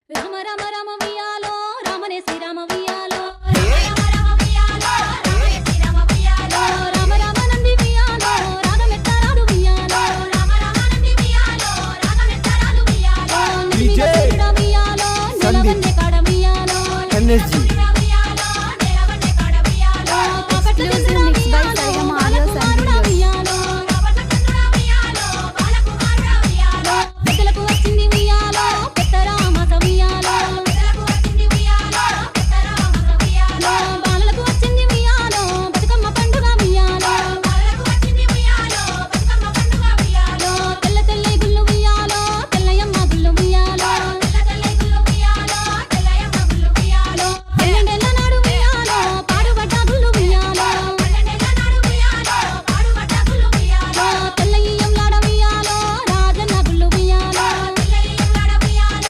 రామ రామ రామ వియాలో రామనే శ్రీరామ వియాలో రామ రామ వియాలో రామనే శ్రీరామ వియాలో రామ రామ నంది వియాలో రాగమెత్తరాలు వియాలో రామ రామ నంది వియాలో రాగమెత్తరాలు వియాలో DJ వియాలో నిలవన్నే కాడ వియాలో ఎనర్జీ